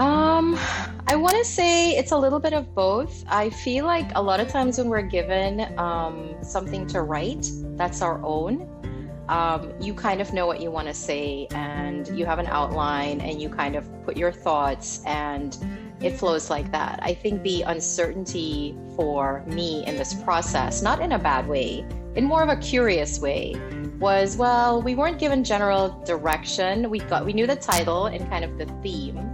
Um, I want to say it's a little bit of both. I feel like a lot of times when we're given something to write that's our own, you kind of know what you want to say and you have an outline and you kind of put your thoughts and it flows like that. I think the uncertainty for me in this process, not in a bad way, in more of a curious way, was, well, we weren't given general direction. We knew the title and kind of the theme.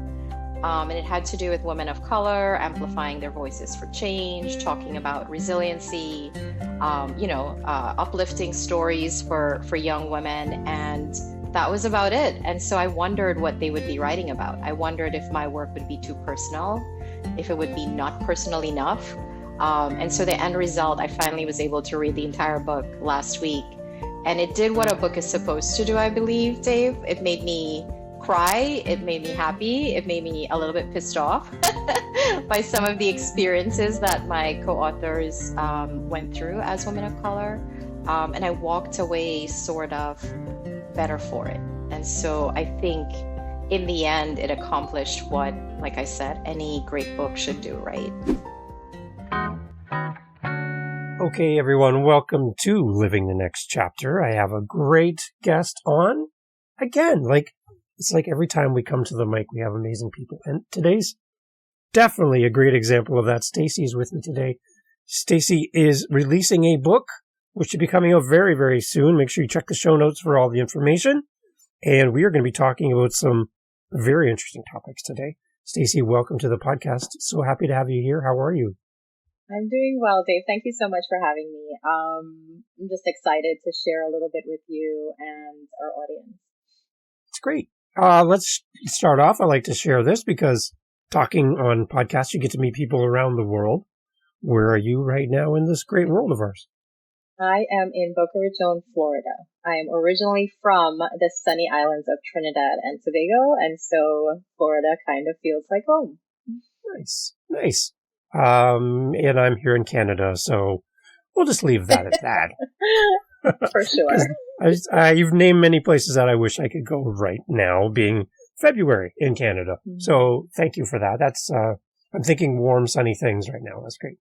And it had to do with women of color, amplifying their voices for change, talking about resiliency, uplifting stories for young women. And that was about it. And so I wondered what they would be writing about. I wondered if my work would be too personal, if it would be not personal enough. And so the end result, I finally was able to read the entire book last week. And it did what a book is supposed to do, I believe, Dave. It made me cry, it made me happy, it made me a little bit pissed off by some of the experiences that my co-authors went through as women of color. And I walked away sort of better for it. And so I think in the end, it accomplished what, like I said, any great book should do, right? Okay, everyone, welcome to Living the Next Chapter. I have a great guest on. Again, it's like every time we come to the mic, we have amazing people. And today's definitely a great example of that. Stacey's with me today. Stacey is releasing a book, which should be coming out very, very soon. Make sure you check the show notes for all the information. And we are going to be talking about some very interesting topics today. Stacey, welcome to the podcast. So happy to have you here. How are you? I'm doing well, Dave. Thank you so much for having me. I'm just excited to share a little bit with you and our audience. It's great. Let's start off. I like to share this because talking on podcasts, you get to meet people around the world. Where are you right now in this great world of ours? I am in Boca Raton, Florida. I am originally from the sunny islands of Trinidad and Tobago, and so Florida kind of feels like home. Nice. And I'm here in Canada, so we'll just leave that at that. For sure. You've named many places that I wish I could go right now, being February in Canada. Mm-hmm. So thank you for that. That's I'm thinking warm, sunny things right now. That's great.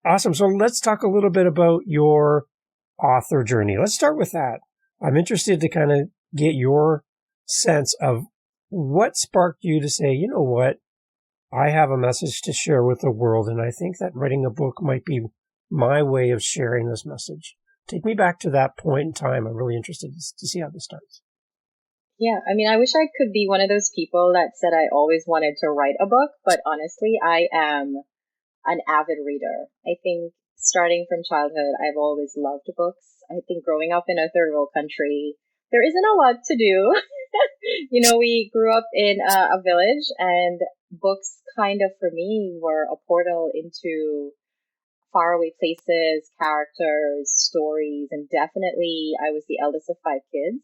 Awesome. So let's talk a little bit about your author journey. Let's start with that. I'm interested to kind of get your sense of what sparked you to say, you know what, I have a message to share with the world, and I think that writing a book might be my way of sharing this message. Take me back to that point in time. I'm really interested to see how this starts. Yeah, I mean, I wish I could be one of those people that said I always wanted to write a book, but honestly, I am an avid reader. I think starting from childhood, I've always loved books. I think growing up in a third world country, there isn't a lot to do. We grew up in a village, and books kind of, for me, were a portal into faraway places, characters, stories, and definitely I was the eldest of 5 kids.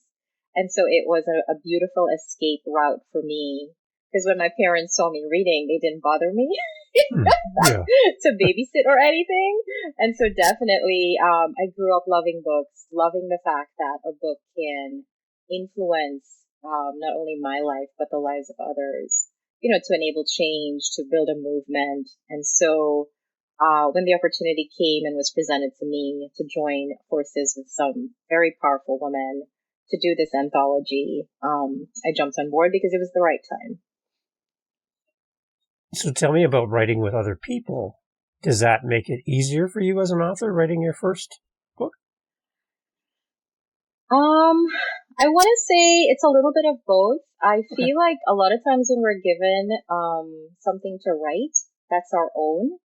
And so it was a beautiful escape route for me, because when my parents saw me reading, they didn't bother me to babysit or anything. And so definitely I grew up loving books, loving the fact that a book can influence not only my life, but the lives of others, to enable change, to build a movement. And so when the opportunity came and was presented to me to join forces with some very powerful women to do this anthology, I jumped on board because it was the right time. So tell me about writing with other people. Does that make it easier for you as an author, writing your first book? I want to say it's a little bit of both. I feel like a lot of times when we're given something to write that's our own,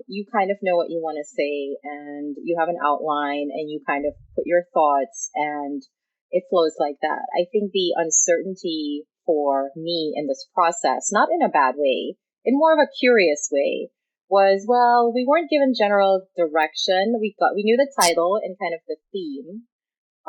you kind of know what you want to say and you have an outline and you kind of put your thoughts and it flows like that. I think the uncertainty for me in this process, not in a bad way, in more of a curious way, was, well, we weren't given general direction. We knew the title and kind of the theme.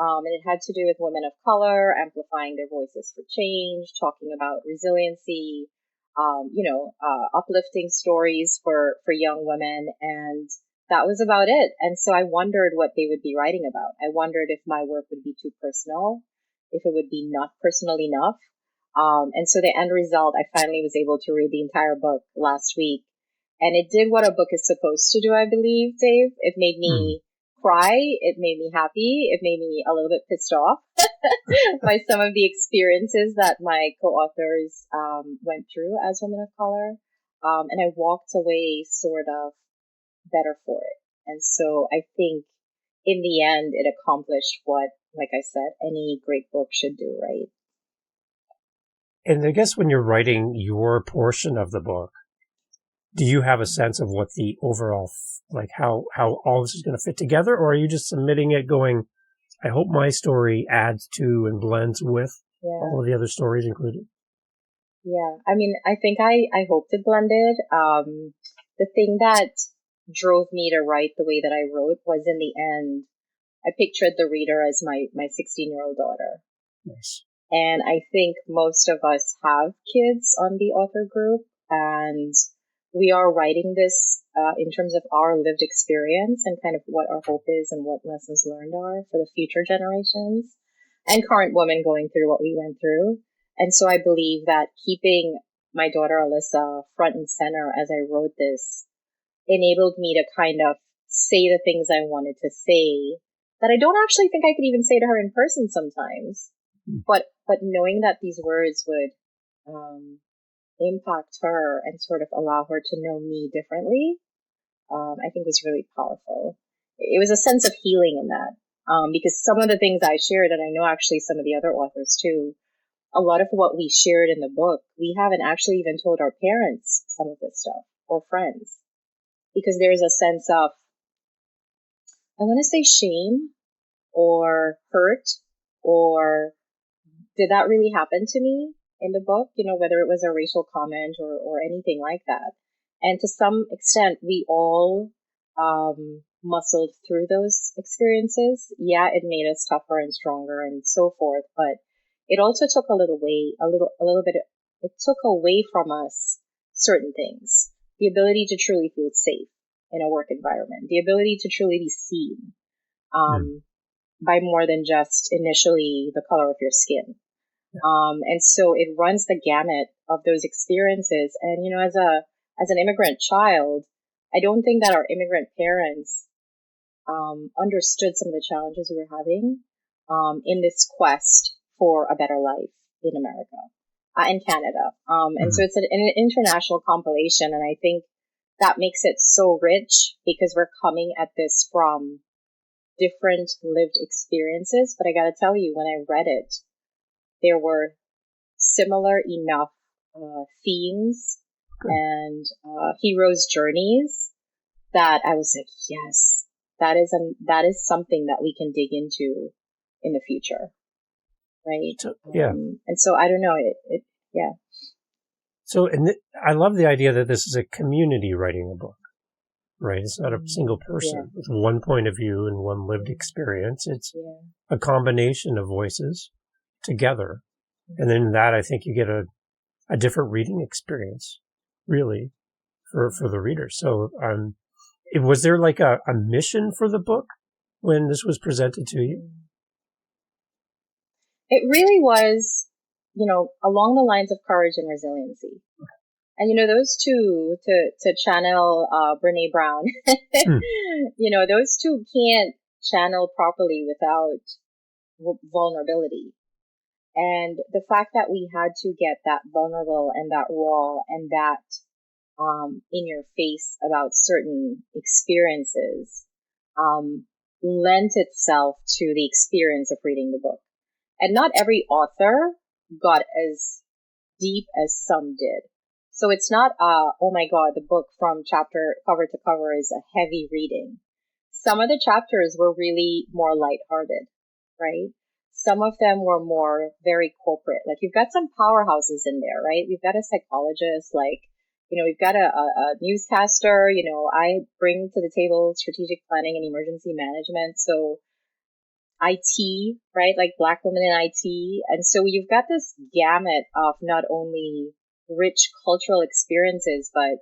And it had to do with women of color, amplifying their voices for change, talking about resiliency, uplifting stories for young women. And that was about it. And so I wondered what they would be writing about. I wondered if my work would be too personal, if it would be not personal enough. And so the end result, I finally was able to read the entire book last week. And it did what a book is supposed to do, I believe, Dave. It made me cry. It made me happy. It made me a little bit pissed off by some of the experiences that my co-authors went through as women of color. And I walked away sort of better for it. And so I think in the end, it accomplished what, like I said, any great book should do, right? And I guess when you're writing your portion of the book, do you have a sense of what the overall, like how all this is going to fit together? Or are you just submitting it going, I hope my story adds to and blends with all of the other stories included? Yeah. I mean, I think I hoped it blended. The thing that drove me to write the way that I wrote was in the end, I pictured the reader as my 16-year-old daughter. Nice. And I think most of us have kids on the author group, and we are writing this in terms of our lived experience and kind of what our hope is and what lessons learned are for the future generations and current women going through what we went through. And so I believe that keeping my daughter Alyssa front and center as I wrote this enabled me to kind of say the things I wanted to say that I don't actually think I could even say to her in person sometimes. But knowing that these words would impact her and sort of allow her to know me differently, I think was really powerful. It was a sense of healing in that, because some of the things I shared, and I know actually some of the other authors too, a lot of what we shared in the book, we haven't actually even told our parents some of this stuff or friends, because there's a sense of, I want to say shame or hurt or did that really happen to me in the book? You know, whether it was a racial comment or anything like that. And to some extent, we all muscled through those experiences. Yeah, it made us tougher and stronger and so forth. But it also took a little bit. It took away from us certain things: the ability to truly feel safe in a work environment, the ability to truly be seen. By more than just initially the color of your skin. And so it runs the gamut of those experiences. And, you know, as an immigrant child, I don't think that our immigrant parents understood some of the challenges we were having in this quest for a better life in America, in Canada. And so it's an international compilation. And I think that makes it so rich because we're coming at this from different lived experiences. But I got to tell you, when I read it, there were similar enough themes and heroes' journeys that I was like, yes, that is something that we can dig into in the future, right? And so I don't know, yeah. So, I love the idea that this is a community writing a book. Right. It's not a single person with one point of view and one lived experience. It's a combination of voices together. And then that, I think you get a different reading experience, really, for the reader. So, was there like a mission for the book when this was presented to you? It really was, you know, along the lines of courage and resiliency. And, you know, those two, to channel Brene Brown, you know, those two can't channel properly without vulnerability. And the fact that we had to get that vulnerable and that raw and that in your face about certain experiences lent itself to the experience of reading the book. And not every author got as deep as some did. So it's not, oh my God, the book from chapter cover to cover is a heavy reading. Some of the chapters were really more lighthearted, right? Some of them were more very corporate. Like you've got some powerhouses in there, right? We've got a psychologist, like, you know, we've got a newscaster, you know, I bring to the table strategic planning and emergency management. So IT, right? Like Black women in IT. And so you've got this gamut of not only rich cultural experiences, but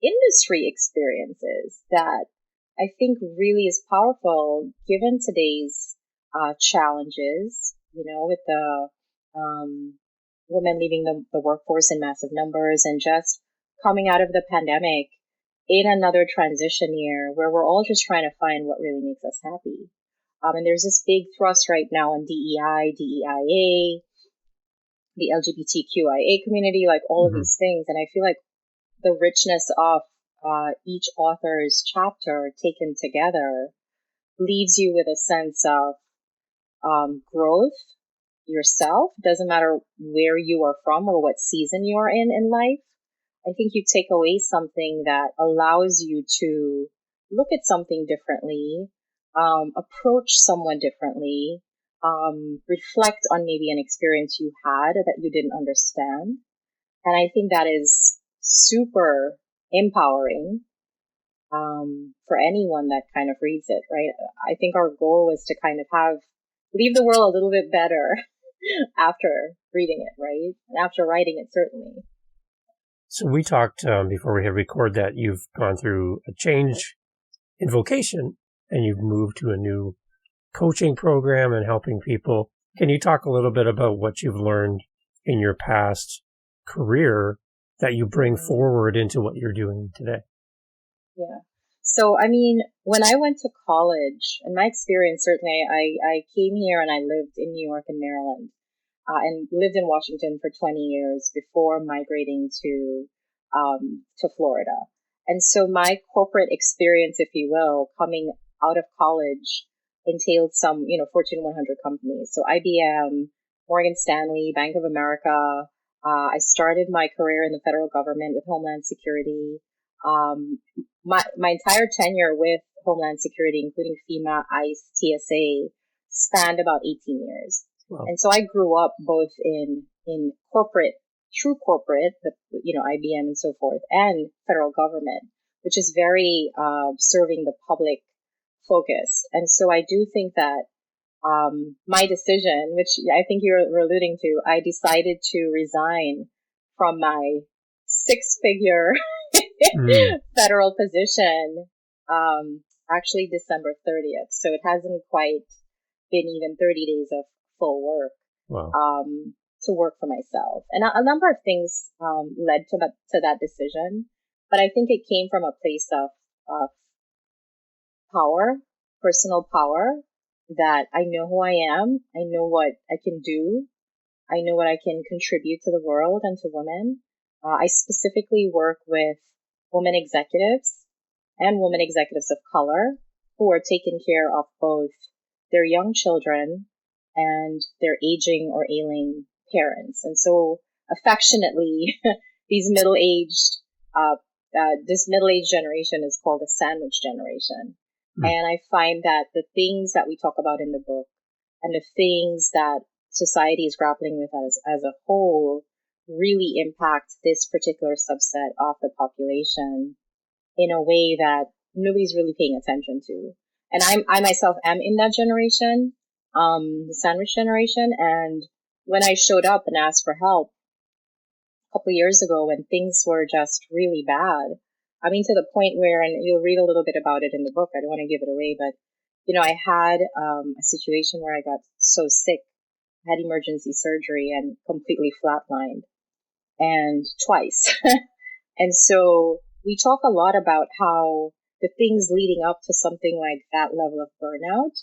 industry experiences that I think really is powerful given today's challenges, you know, with the women leaving the workforce in massive numbers, and just coming out of the pandemic in another transition year where we're all just trying to find what really makes us happy. And there's this big thrust right now on DEI, DEIA, the LGBTQIA community, like all of these things. And I feel like the richness of each author's chapter taken together leaves you with a sense of growth yourself. Doesn't matter where you are from or what season you are in life. I think you take away something that allows you to look at something differently, approach someone differently, reflect on maybe an experience you had that you didn't understand. And I think that is super empowering for anyone that kind of reads it, right? I think our goal is to kind of leave the world a little bit better after reading it, right? And after writing it, certainly. So we talked before we hit record that you've gone through a change in vocation and you've moved to a new coaching program and helping people. Can you talk a little bit about what you've learned in your past career that you bring forward into what you're doing today? Yeah. So, I mean, when I went to college, in my experience, certainly, I came here and I lived in New York and Maryland, and lived in Washington for 20 years before migrating to Florida. And so my corporate experience, if you will, coming out of college entailed some, Fortune 100 companies. So IBM, Morgan Stanley, Bank of America. I started my career in the federal government with Homeland Security. My entire tenure with Homeland Security, including FEMA, ICE, TSA, spanned about 18 years. Wow. And so I grew up both in corporate, true corporate, IBM and so forth, and federal government, which is very serving the public focused. And so I do think that my decision, which I think you were alluding to, I decided to resign from my six-figure federal position, actually December 30th. So it hasn't quite been even 30 days of full work. Wow. To work for myself. And a number of things led to that decision, but I think it came from a place of power, personal power, that I know who I am, I know what I can do, I know what I can contribute to the world and to women. I specifically work with women executives and women executives of color who are taking care of both their young children and their aging or ailing parents. And so affectionately, this middle-aged generation is called the sandwich generation. And I find that the things that we talk about in the book and the things that society is grappling with as a whole really impact this particular subset of the population in a way that nobody's really paying attention to. And I myself am in that generation, the sandwich generation. And when I showed up and asked for help a couple of years ago when things were just really bad, I mean, to the point where, and you'll read a little bit about it in the book, I don't want to give it away, but, I had a situation where I got so sick, I had emergency surgery and completely flatlined, and twice. And so we talk a lot about how the things leading up to something like that level of burnout,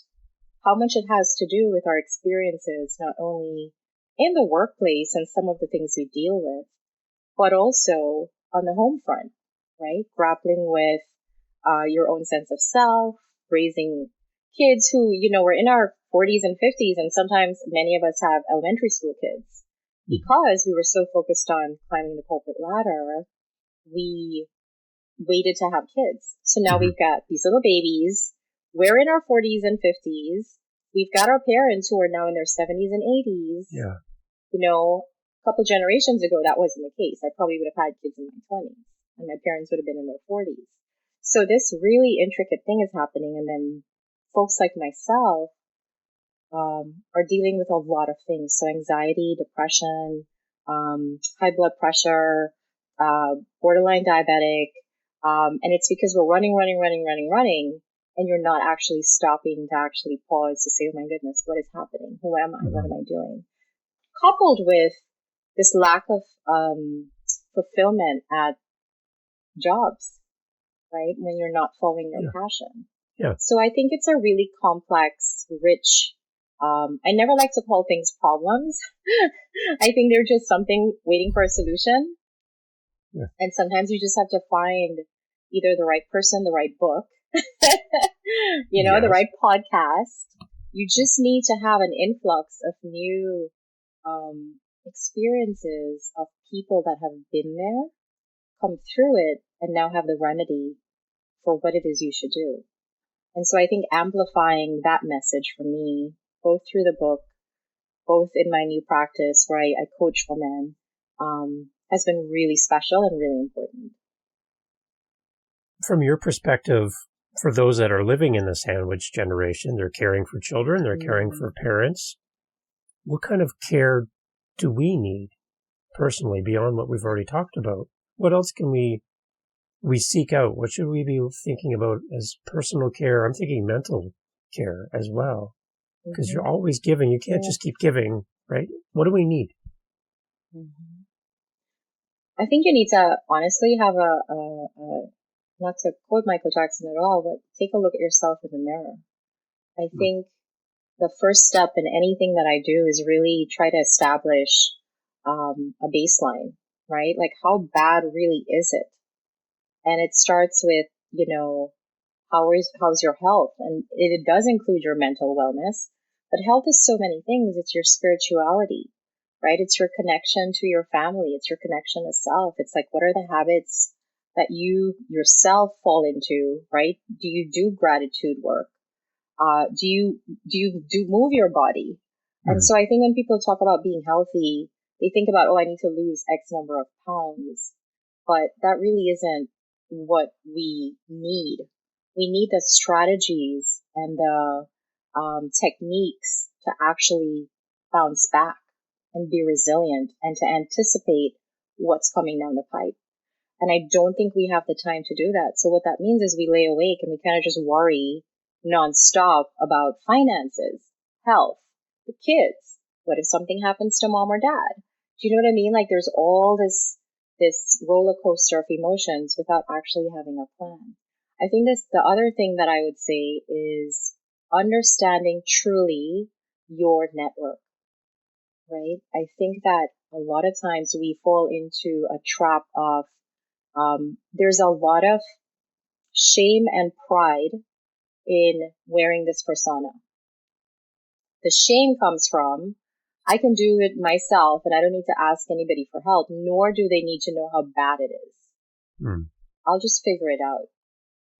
how much it has to do with our experiences, not only in the workplace and some of the things we deal with, but also on the home front, right? Grappling with your own sense of self, raising kids who, we're in our 40s and 50s, and sometimes many of us have elementary school kids. Because we were so focused on climbing the corporate ladder, we waited to have kids. So now we've got these little babies. We're in our 40s and 50s. We've got our parents who are now in their 70s and 80s. Yeah. A couple generations ago, that wasn't the case. I probably would have had kids in my 20s, and my parents would have been in their 40s. So this really intricate thing is happening. And then folks like myself are dealing with a lot of things. So anxiety, depression, high blood pressure, borderline diabetic. And it's because we're running, and you're not actually stopping to actually pause to say, oh my goodness, what is happening? Who am I? What am I doing? Coupled with this lack of fulfillment at jobs, right? When you're not following your passion. Yeah. So I think it's a really complex, rich, I never like to call things problems. I think they're just something waiting for a solution. Yeah. And sometimes you just have to find either the right person, the right book, the right podcast. You just need to have an influx of new experiences of people that have been there, come through it, and now have the remedy for what it is you should do. And so I think amplifying that message for me, both through the book, both in my new practice where I coach women, has been really special and really important. From your perspective, for those that are living in the sandwich generation, they're caring for children, they're caring for parents. What kind of care do we need personally beyond what we've already talked about? What else can we seek out? What should we be thinking about as personal care? I'm thinking mental care as well, because you're always giving. You can't just keep giving, right? What do we need? I think you need to honestly have a not to quote Michael Jackson at all, but take a look at yourself in the mirror. I think the first step in anything that I do is really try to establish a baseline, right? Like, how bad really is it? And it starts with, how's your health? And it does include your mental wellness, but health is so many things. It's your spirituality, right? It's your connection to your family. It's your connection to self. It's like, what are the habits that you yourself fall into, right? Do you do gratitude work? Do you move your body? And so I think when people talk about being healthy, they think about, I need to lose X number of pounds, but that really isn't what we need. We need the strategies and the techniques to actually bounce back and be resilient and to anticipate what's coming down the pipe. And I don't think we have the time to do that. So what that means is we lay awake and we kind of just worry nonstop about finances, health, the kids. What if something happens to mom or dad? Do you know what I mean? Like, there's all this roller coaster of emotions without actually having a plan. I think the other thing that I would say is understanding truly your network, right? I think that a lot of times we fall into a trap of there's a lot of shame and pride in wearing this persona. The shame comes from, I can do it myself and I don't need to ask anybody for help, nor do they need to know how bad it is. I'll just figure it out.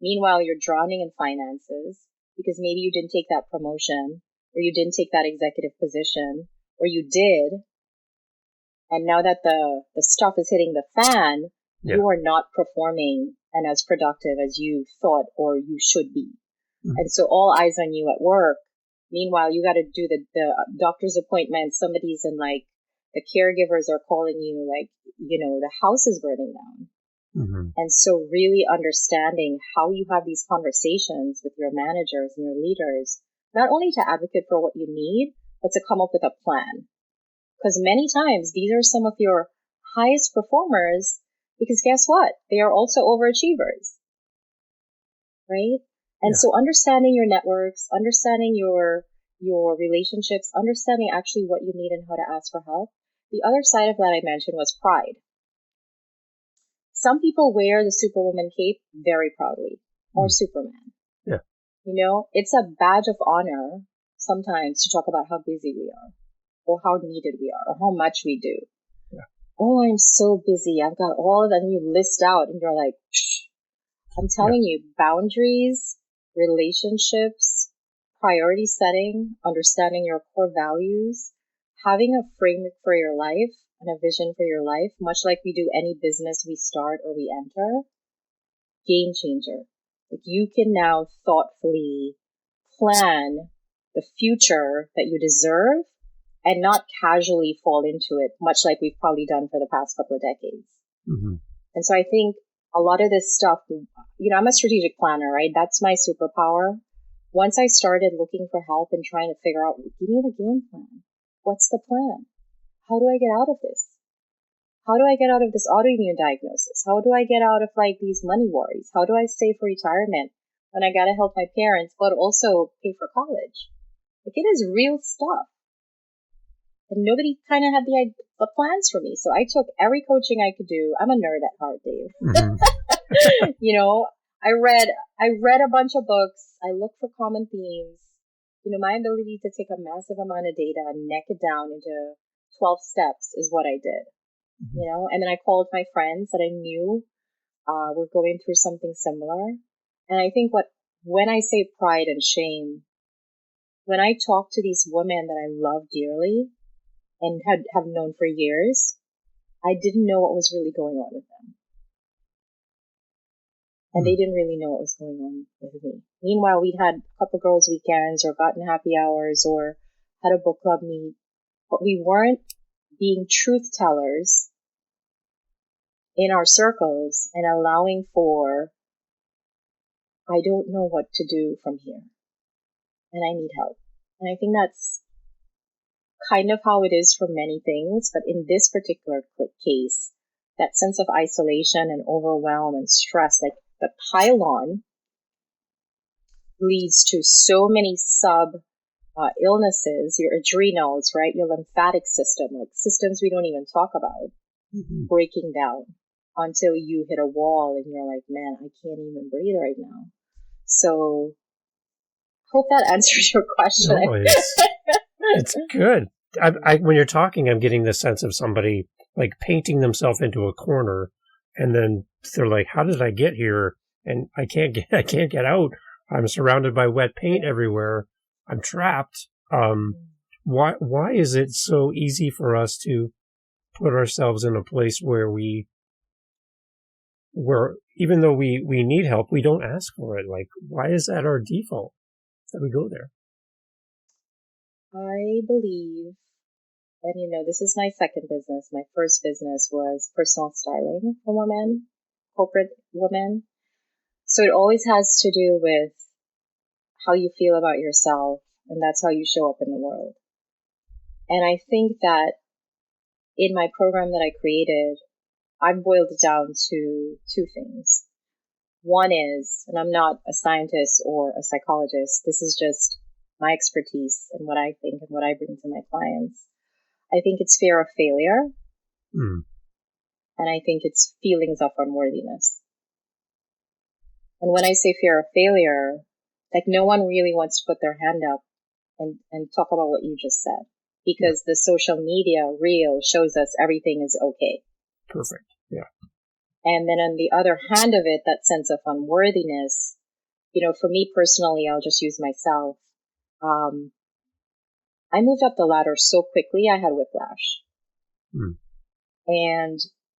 Meanwhile, you're drowning in finances because maybe you didn't take that promotion or you didn't take that executive position or you did. And now that the stuff is hitting the fan, you are not performing and as productive as you thought or you should be. And so all eyes on you at work. Meanwhile, you got to do the doctor's appointment. Somebody's in, like, the caregivers are calling you, like, the house is burning down. And so really understanding how you have these conversations with your managers and your leaders, not only to advocate for what you need, but to come up with a plan. Because many times these are some of your highest performers, because guess what? They are also overachievers, right? And so understanding your networks, understanding your relationships, understanding actually what you need and how to ask for help. The other side of that I mentioned was pride. Some people wear the Superwoman cape very proudly, or Superman. Yeah. It's a badge of honor sometimes to talk about how busy we are, or how needed we are, or how much we do. Yeah. Oh, I'm so busy. I've got all of that. And you list out and you're like, I'm telling you, boundaries, relationships, priority setting, understanding your core values, having a framework for your life and a vision for your life, much like we do any business we start or we enter, game changer. Like, you can now thoughtfully plan the future that you deserve and not casually fall into it, much like we've probably done for the past couple of decades. And so I think a lot of this stuff, I'm a strategic planner, right? That's my superpower. Once I started looking for help and trying to figure out, give me the game plan. What's the plan? How do I get out of this? how do I get out of this autoimmune diagnosis? How do I get out of like these money worries? How do I save for retirement when I got to help my parents, but also pay for college? Like, it is real stuff. And nobody kind of had the plans for me. So I took every coaching I could do. I'm a nerd at heart, Dave. Mm-hmm. You know, I read a bunch of books. I looked for common themes. You know, my ability to take a massive amount of data and neck it down into 12 steps is what I did. Mm-hmm. You know, and then I called my friends that I knew were going through something similar. And I think when I say pride and shame, when I talk to these women that I love dearly and have known for years, I didn't know what was really going on with them. And they didn't really know what was going on with me. Meanwhile, we'd had a couple girls' weekends or gotten happy hours or had a book club meet, but we weren't being truth tellers in our circles and allowing for, I don't know what to do from here and I need help. And I think that's kind of how it is for many things, but in this particular case, that sense of isolation and overwhelm and stress, like the pile-on, leads to so many illnesses, your adrenals, right? Your lymphatic system, like systems we don't even talk about, breaking down until you hit a wall and you're like, man, I can't even breathe right now. So hope that answers your question. No, it's good. When you're talking, I'm getting the sense of somebody like painting themselves into a corner, and then they're like, "How did I get here? And I can't get out. I'm surrounded by wet paint everywhere. I'm trapped." Why is it so easy for us to put ourselves in a place where even though we need help, we don't ask for it? Like, why is that our default that we go there? I believe, and you know, this is my second business. My first business was personal styling for women, corporate women. So it always has to do with how you feel about yourself, and that's how you show up in the world. And I think that in my program that I created, I've boiled it down to two things. One is, and I'm not a scientist or a psychologist, this is just my expertise and what I think and what I bring to my clients. I think it's fear of failure. And I think it's feelings of unworthiness. And when I say fear of failure, like, no one really wants to put their hand up and talk about what you just said, because the social media reel shows us everything is okay. Perfect. Yeah. And then on the other hand of it, that sense of unworthiness, you know, for me personally, I'll just use myself. I moved up the ladder so quickly, I had whiplash. And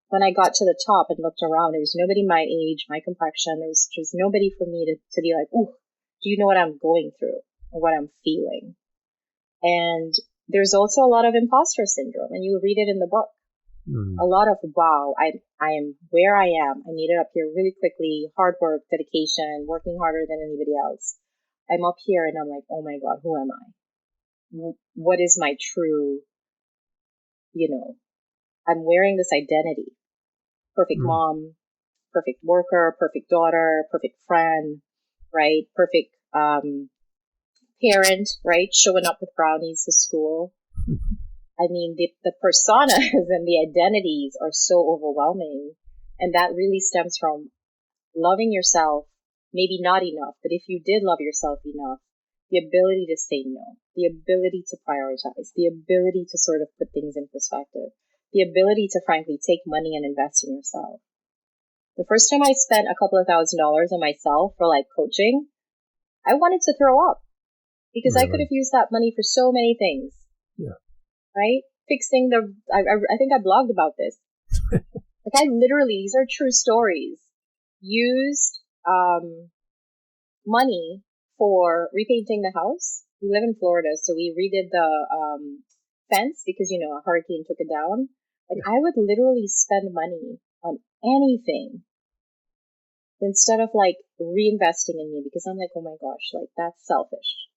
when I got to the top and looked around, there was nobody my age, my complexion. There was just nobody for me to be like, ooh, do you know what I'm going through or what I'm feeling? And there's also a lot of imposter syndrome, and you read it in the book. A lot of, wow, I am where I am. I made it up here really quickly, hard work, dedication, working harder than anybody else. I'm up here and I'm like, oh my God, who am I? What is my true, you know, I'm wearing this identity. Perfect mom, perfect worker, perfect daughter, perfect friend, right? Perfect parent, right? Showing up with brownies to school. I mean, the personas and the identities are so overwhelming. And that really stems from loving yourself, maybe not enough, but if you did love yourself enough, the ability to say no, the ability to prioritize, the ability to sort of put things in perspective, the ability to frankly take money and invest in yourself. The first time I spent a couple of $1,000s on myself for like coaching, I wanted to throw up because I could have used that money for so many things. Yeah. Right? Fixing I think I blogged about this. Like, I literally, these are true stories, used money for repainting the house. We live in Florida, so we redid the fence because, you know, a hurricane took it down. Like, I would literally spend money on anything instead of like reinvesting in me, because I'm like, oh my gosh, like, that's selfish.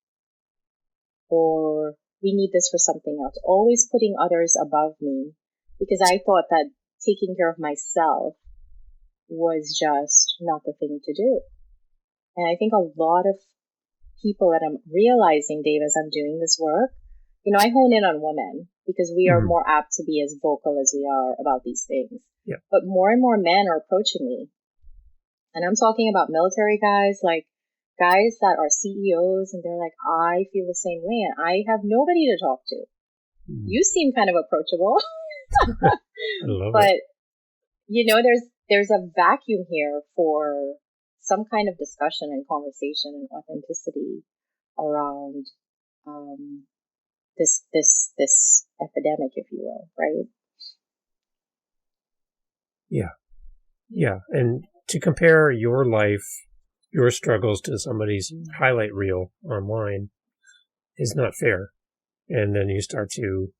Or we need this for something else. Always putting others above me, because I thought that taking care of myself was just not the thing to do. And I think a lot of people that I'm realizing, Dave, as I'm doing this work, I hone in on women because we are more apt to be as vocal as we are about these things. Yeah. But more and more men are approaching me. And I'm talking about military guys, like guys that are CEOs, and they're like, I feel the same way, and I have nobody to talk to. You seem kind of approachable. I love but, it. There's a vacuum here for some kind of discussion and conversation and authenticity around this epidemic, if you will, right? Yeah. And to compare your life, your struggles to somebody's highlight reel online is not fair. And then you start to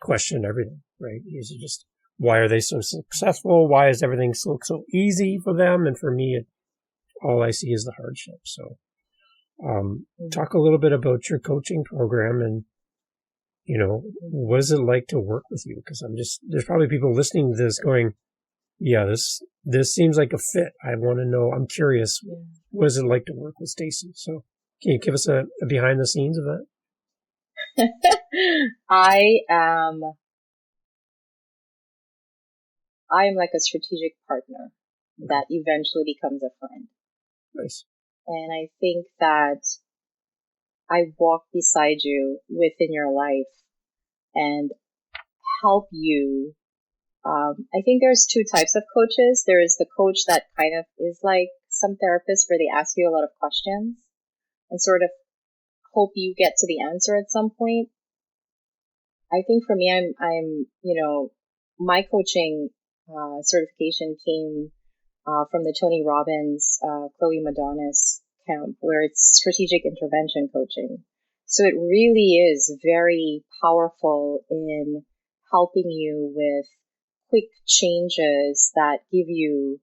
question everything, right? Just, why are they so successful? Why is everything so easy for them? And for me, all I see is the hardship. So, talk a little bit about your coaching program and, what is it like to work with you? Because there's probably people listening to this going, yeah, this seems like a fit. I want to know. I'm curious. Yeah. What is it like to work with Stacey? So can you give us a behind the scenes of that? I'm like a strategic partner that eventually becomes a friend. Nice. And I think that I walk beside you within your life and help you. I think there's two types of coaches. There is the coach that kind of is like some therapists where they ask you a lot of questions and sort of hope you get to the answer at some point. I think for me, I'm my coaching certification came from the Tony Robbins, Chloe Madonis camp, where it's strategic intervention coaching. So it really is very powerful in helping you with quick changes that give you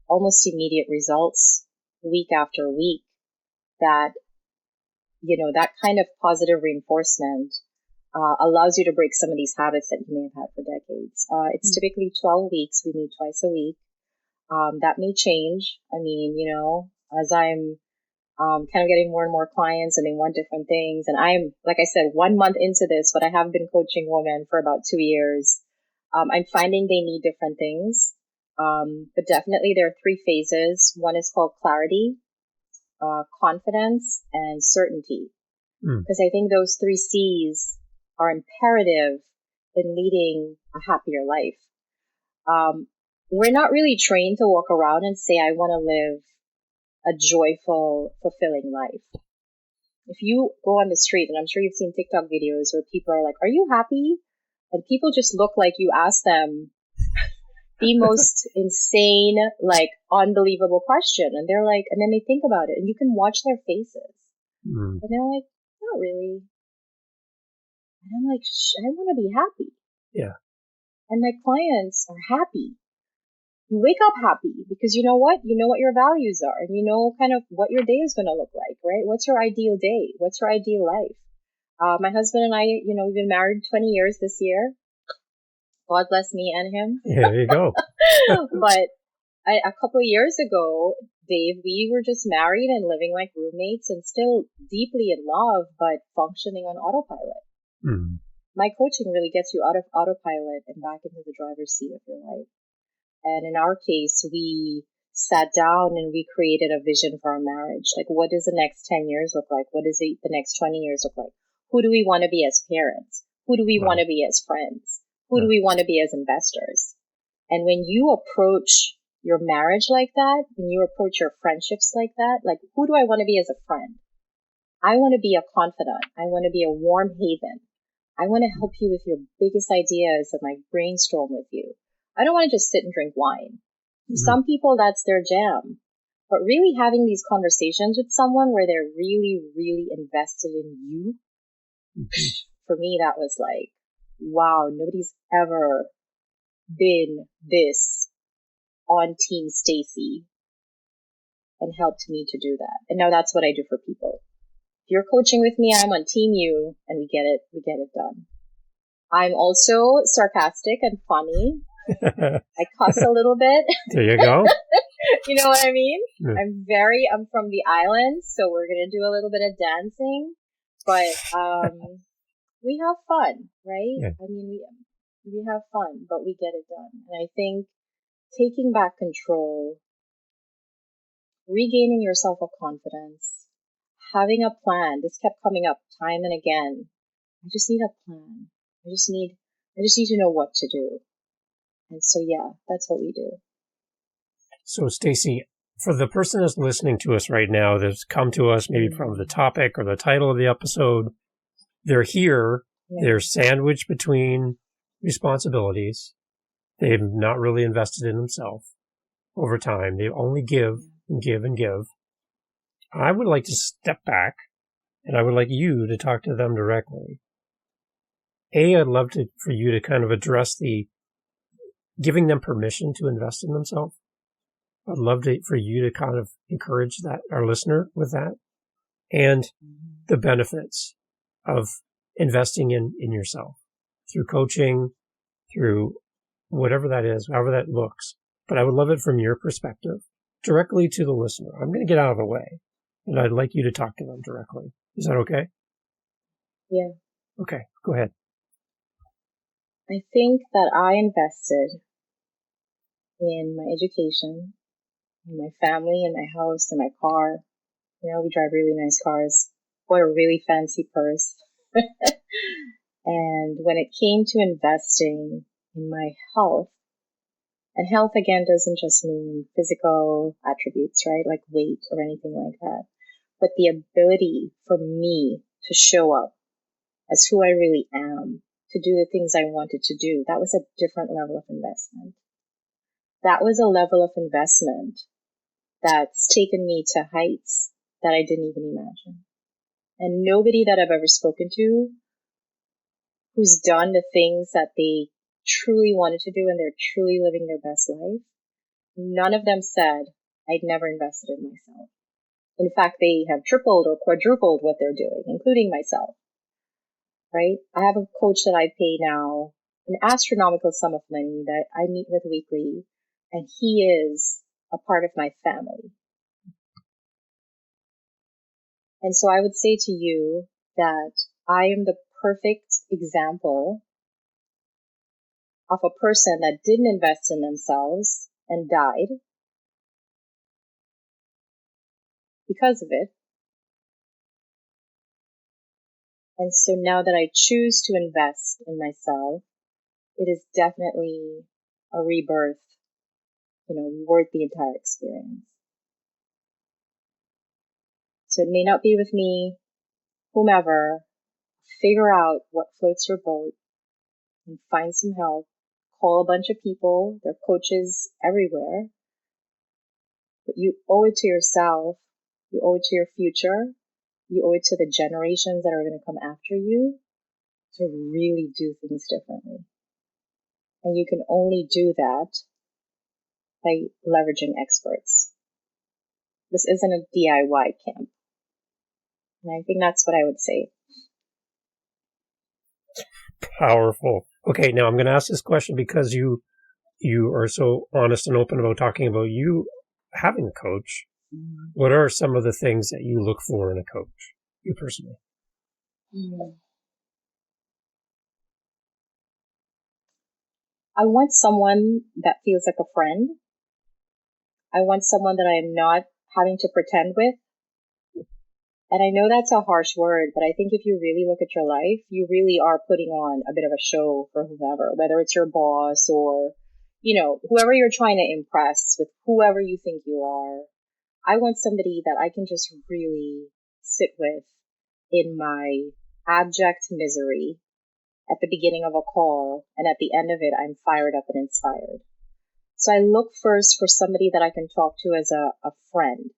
almost immediate results week after week. That, that kind of positive reinforcement allows you to break some of these habits that you may have had for decades. It's typically 12 weeks. We meet twice a week. That may change. I mean, as I'm kind of getting more and more clients and they want different things. And I'm, like I said, 1 month into this, but I have been coaching women for about 2 years. I'm finding they need different things. But definitely there are 3 phases. One is called clarity, confidence, and certainty. Because I think those 3 C's are imperative in leading a happier life. We're not really trained to walk around and say, I want to live a joyful, fulfilling life. If you go on the street, and I'm sure you've seen TikTok videos where people are like, are you happy? And people just look like you asked them the most insane, like unbelievable question. And they're like, and then they think about it and you can watch their faces. And they're like, not really. And I'm like, I want to be happy. Yeah. And my clients are happy. You wake up happy because you know what? You know what your values are and you know kind of what your day is going to look like, right? What's your ideal day? What's your ideal life? My husband and I, we've been married 20 years this year. God bless me and him. Yeah, there you go. But a couple of years ago, Dave, we were just married and living like roommates and still deeply in love, but functioning on autopilot. My coaching really gets you out of autopilot and back into the driver's seat of your life. And in our case, we sat down and we created a vision for our marriage. Like, what does the next 10 years look like? What does the next 20 years look like? Who do we want to be as parents? Who do we want to be as friends? Who do we want to be as investors? And when you approach your marriage like that, when you approach your friendships like that, like, who do I want to be as a friend? I want to be a confidant. I want to be a warm haven. I want to help you with your biggest ideas and like brainstorm with you. I don't want to just sit and drink wine. Some people, that's their jam. But really having these conversations with someone where they're really, really invested in you, for me, that was like, wow, nobody's ever been this on Team Stacey and helped me to do that. And now that's what I do for people. If you're coaching with me, I'm on Team You, and we get it done. I'm also sarcastic and funny. I cuss a little bit. There you go. You know what I mean? Yeah. I'm from the islands, so we're going to do a little bit of dancing, but, we have fun, right? Yeah. I mean, we have fun, but we get it done. And I think taking back control, regaining your self of confidence, having a plan. This kept coming up time and again. I just need a plan. I just need to know what to do. And so, yeah, that's what we do. So, Stacey, for the person that's listening to us right now, that's come to us maybe from the topic or the title of the episode, they're here, they're sandwiched between responsibilities. They've not really invested in themselves over time. They only give and give and give. I would like to step back, and I would like you to talk to them directly. I'd love for you to kind of address the giving them permission to invest in themselves. I'd love for you to kind of encourage that, our listener, with that, and the benefits of investing in yourself through coaching, through whatever that is, however that looks. But I would love it from your perspective, directly to the listener. I'm going to get out of the way, and I'd like you to talk to them directly. Is that okay? Yeah. Okay, go ahead. I think that I invested in my education, in my family, in my house, in my car. You know, we drive really nice cars. Bought a really fancy purse. And when it came to investing in my health, and health again doesn't just mean physical attributes, right? Like weight or anything like that, but the ability for me to show up as who I really am, to do the things I wanted to do. That was a different level of investment. That was a level of investment that's taken me to heights that I didn't even imagine. And nobody that I've ever spoken to who's done the things that they truly wanted to do and they're truly living their best life, none of them said, I'd never invested in myself. In fact, they have tripled or quadrupled what they're doing, including myself, right? I have a coach that I pay now an astronomical sum of money that I meet with weekly, and he is a part of my family. And so I would say to you that I am the perfect example of a person that didn't invest in themselves and died because of it. And so now that I choose to invest in myself, it is definitely a rebirth, worth the entire experience. So it may not be with me, whomever, figure out what floats your boat and find some help. Call a bunch of people. There are coaches everywhere. But you owe it to yourself. You owe it to your future. You owe it to the generations that are going to come after you to really do things differently. And you can only do that by leveraging experts. This isn't a DIY camp. And I think that's what I would say. Powerful. Okay, now I'm going to ask this question because you are so honest and open about talking about you having a coach. Mm-hmm. What are some of the things that you look for in a coach, you personally? Mm-hmm. I want someone that feels like a friend. I want someone that I am not having to pretend with. And I know that's a harsh word, but I think if you really look at your life, you really are putting on a bit of a show for whoever, whether it's your boss or, whoever you're trying to impress with whoever you think you are. I want somebody that I can just really sit with in my abject misery at the beginning of a call, and at the end of it, I'm fired up and inspired. So I look first for somebody that I can talk to as a friend.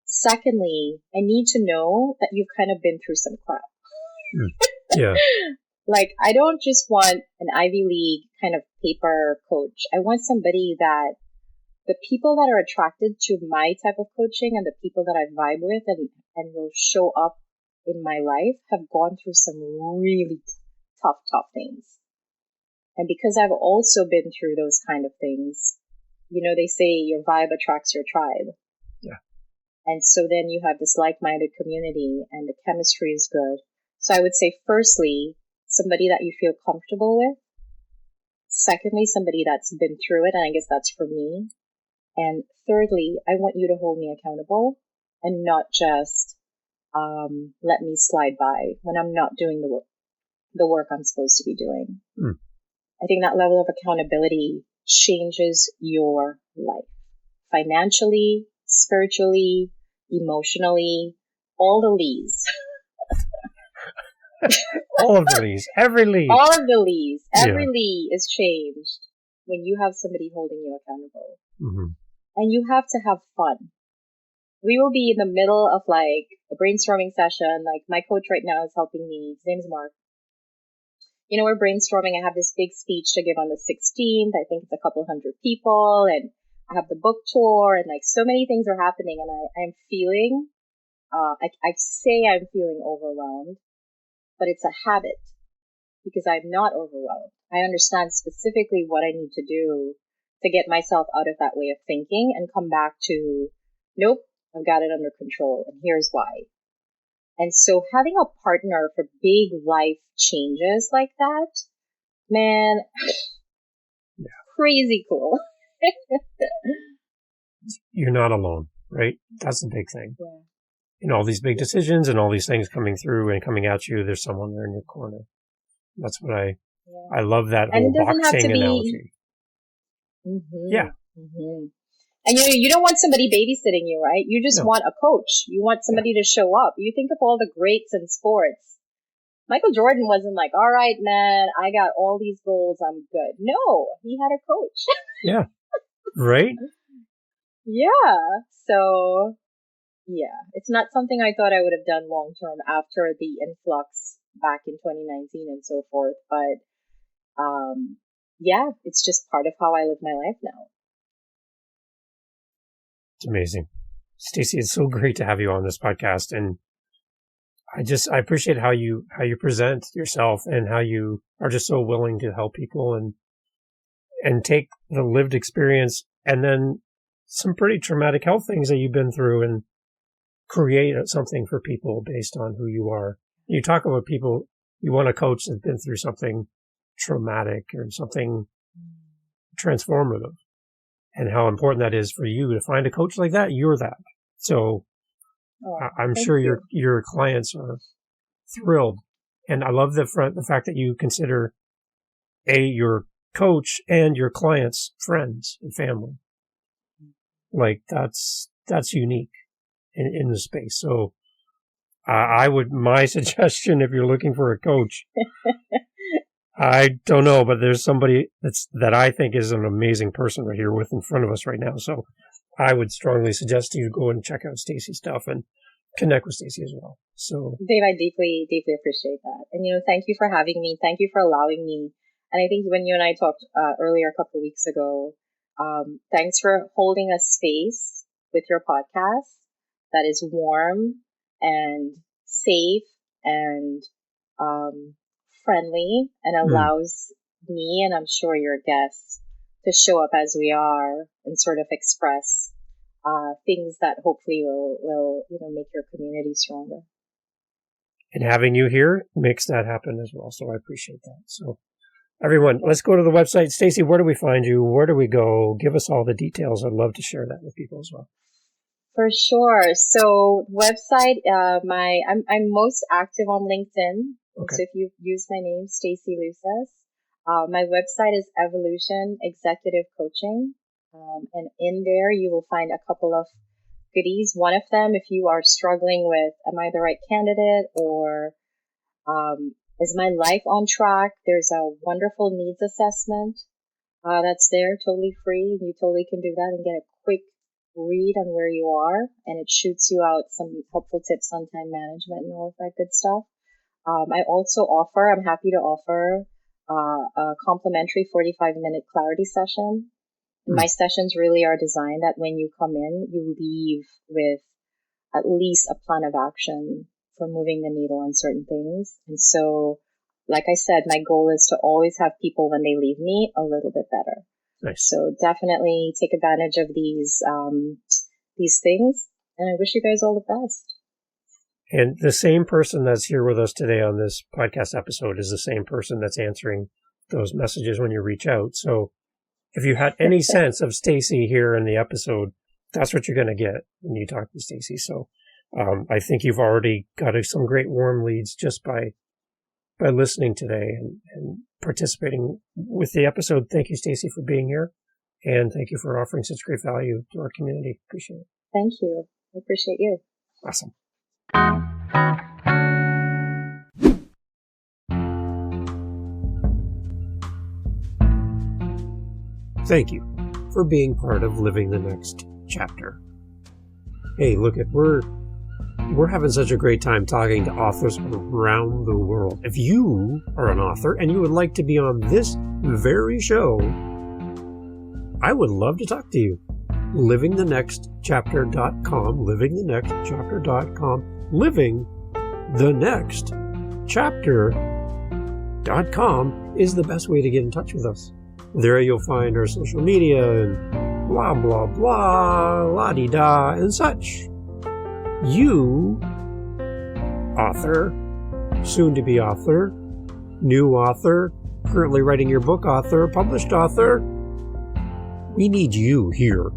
Secondly, I need to know that you've kind of been through some crap. Yeah. Like, I don't just want an Ivy League kind of paper coach. I want somebody that the people that are attracted to my type of coaching and the people that I vibe with and will show up in my life have gone through some really tough things. And because I've also been through those kind of things, they say your vibe attracts your tribe. Yeah. And so then you have this like-minded community and the chemistry is good. So I would say, firstly, somebody that you feel comfortable with. Secondly, somebody that's been through it. And I guess that's for me. And thirdly, I want you to hold me accountable and not just let me slide by when I'm not doing the work I'm supposed to be doing. Mm. I think that level of accountability changes your life financially, spiritually, emotionally, all the leads. All of the leads, every lead. All of the leads, every lead is changed when you have somebody holding you accountable. Mm-hmm. And you have to have fun. We will be in the middle of like a brainstorming session. Like my coach right now is helping me. His name's Mark. We're brainstorming. I have this big speech to give on the 16th. I think it's a couple hundred people, and I have the book tour, and like so many things are happening. And I'm feeling, I say I'm feeling overwhelmed, but it's a habit because I'm not overwhelmed. I understand specifically what I need to do to get myself out of that way of thinking and come back to, nope, I've got it under control, and here's why. And so having a partner for big life changes like that, man, crazy cool. You're not alone, right? That's the big thing. Yeah. In all these big decisions and all these things coming through and coming at you, there's someone there in your corner. That's what I love that whole boxing analogy. Mm-hmm. Yeah. Mm-hmm. And you don't want somebody babysitting you, right? You just want a coach. You want somebody to show up. You think of all the greats in sports. Michael Jordan wasn't like, all right, man, I got all these goals. I'm good. No, he had a coach. Yeah. Right? Yeah. So, yeah, it's not something I thought I would have done long term after the influx back in 2019 and so forth. But, yeah, it's just part of how I live my life now. It's amazing. Stacey, it's so great to have you on this podcast. And I appreciate how you present yourself and how you are just so willing to help people and take the lived experience and then some pretty traumatic health things that you've been through and create something for people based on who you are. You talk about people, you want a coach that's been through something traumatic or something transformative, and how important that is for you to find a coach like that. You're that. So I'm sure your clients are thrilled. And I love the fact that you consider your coach and your clients friends and family. Like that's unique in the space. So my suggestion, if you're looking for a coach, I don't know, but there's somebody that I think is an amazing person right here in front of us right now. So I would strongly suggest you go and check out Stacey's stuff and connect with Stacey as well. So Dave, I deeply, deeply appreciate that. And, thank you for having me. Thank you for allowing me. And I think when you and I talked earlier a couple of weeks ago, thanks for holding a space with your podcast that is warm and safe and friendly and allows me, and I'm sure your guests, to show up as we are and sort of express things that hopefully will make your community stronger. And having you here makes that happen as well. So I appreciate that. So everyone, let's go to the website. Stacey, where do we find you? Where do we go? Give us all the details. I'd love to share that with people as well. For sure. So website, I'm most active on LinkedIn. Okay. So if you use my name, Stacey Luces, my website is Evolution Executive Coaching. And in there you will find a couple of goodies. One of them, if you are struggling with, am I the right candidate, or is my life on track? There's a wonderful needs assessment that's there, totally free. You totally can do that and get a quick read on where you are, and it shoots you out some helpful tips on time management and all of that good stuff. I'm happy to offer a complimentary 45-minute clarity session. My sessions really are designed that when you come in, you leave with at least a plan of action for moving the needle on certain things. And so like I said, my goal is to always have people when they leave me a little bit better. Nice. So definitely take advantage of these things. And I wish you guys all the best. And the same person that's here with us today on this podcast episode is the same person that's answering those messages when you reach out. So if you had any sense of Stacey here in the episode, that's what you're going to get when you talk to Stacey. So I think you've already got some great warm leads just by listening today and participating with the episode. Thank you, Stacey, for being here. And thank you for offering such great value to our community. Appreciate it. Thank you. I appreciate you. Awesome. Thank you for being part of Living the Next Chapter. Hey, look, we're having such a great time talking to authors around the world. If you are an author and you would like to be on this very show, I would love to talk to you. livingthenextchapter.com, livingthenextchapter.com, livingthenextchapter.com is the best way to get in touch with us. There you'll find our social media and blah, blah, blah, la-di-da, and such. You, author, soon-to-be author, new author, currently writing your book author, published author, we need you here.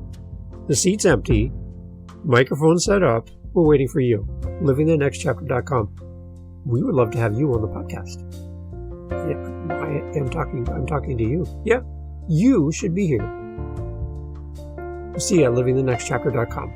The seat's empty, microphone set up, we're waiting for you. livingthenextchapter.com. We would love to have you on the podcast. Yeah, I'm talking to you. Yeah, you should be here. See you at livingthenextchapter.com.